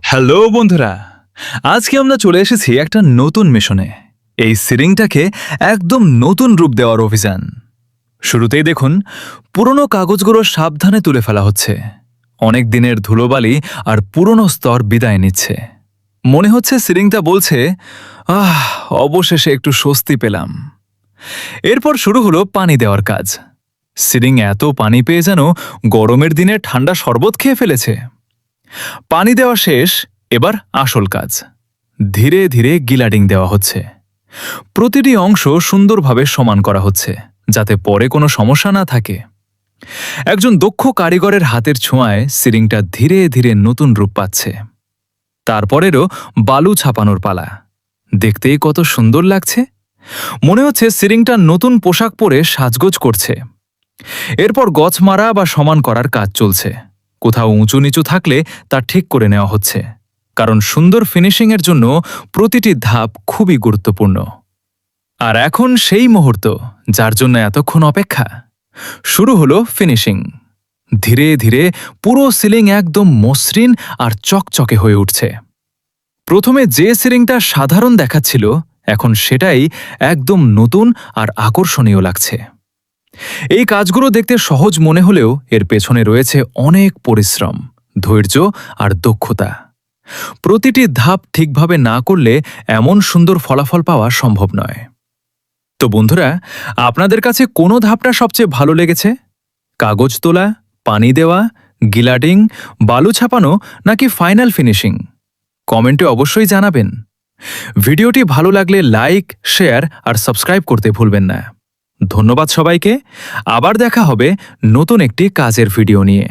Hello বন্ধুরা, আজকে আমরা চলে এসেছি একটা নতুন মিশনে। এই সিলিংটাকে একদম নতুন রূপ দেওয়ার অভিযান। শুরুতেই দেখুন, পুরনো কাগজগুলো সাবধানে তুলে ফেলা হচ্ছে। অনেক দিনের ধুলোবালি আর পুরনো স্তর বিদায় নিচ্ছে। মনে হচ্ছে সিলিংটা বলছে, অবশেষে একটু স্বস্তি পেলাম। এরপর শুরু হলো পানি দেওয়ার কাজ। সিলিং এত পানি পেয়ে যেন গরমের দিনে ঠান্ডা শরবত খেয়ে ফেলেছে। পানি দেওয়া শেষ, এবার আসল কাজ। ধীরে ধীরে গিলাডিং দেওয়া হচ্ছে। প্রতিটি অংশ সুন্দরভাবে সমান করা হচ্ছে, যাতে পরে কোনো সমস্যা না থাকে। একজন দক্ষ কারিগরের হাতের ছোঁয়ায় সিলিংটা ধীরে ধীরে নতুন রূপ পাচ্ছে। তারপরেরও বালু ছাপানোর পালা। দেখতেই কত সুন্দর লাগছে। মনে হচ্ছে সিলিংটা নতুন পোশাক পরে সাজগোজ করছে। এরপর গছ মারা বা সমান করার কাজ চলছে। কোথাও উঁচু নিচু থাকলে তা ঠিক করে নেওয়া হচ্ছে, কারণ সুন্দর ফিনিশিংয়ের জন্য প্রতিটি ধাপ খুবই গুরুত্বপূর্ণ। আর এখন সেই মুহূর্ত, যার জন্য এতক্ষণ অপেক্ষা। শুরু হলো ফিনিশিং। ধীরে ধীরে পুরো সিলিং একদম মসৃণ আর চকচকে হয়ে উঠছে। প্রথমে যে সিলিংটা সাধারণ দেখাচ্ছিল, এখন সেটাই একদম নতুন আর আকর্ষণীয় লাগছে। এই কাজগুলো দেখতে সহজ মনে হলেও এর পেছনে রয়েছে অনেক পরিশ্রম, ধৈর্য আর দক্ষতা। প্রতিটি ধাপ ঠিকভাবে না করলে এমন সুন্দর ফলাফল পাওয়া সম্ভব নয়। তো বন্ধুরা, আপনাদের কাছে কোন ধাপটা সবচেয়ে ভালো লেগেছে? কাগজ তোলা, পানি দেওয়া, গিলাডিং, বালু ছাপানো নাকি ফাইনাল ফিনিশিং? কমেন্টে অবশ্যই জানাবেন। ভিডিওটি ভালো লাগলে লাইক, শেয়ার আর সাবস্ক্রাইব করতে ভুলবেন না। ধন্যবাদ সবাইকে। আবার দেখা হবে নতুন একটি কাজের ভিডিও নিয়ে।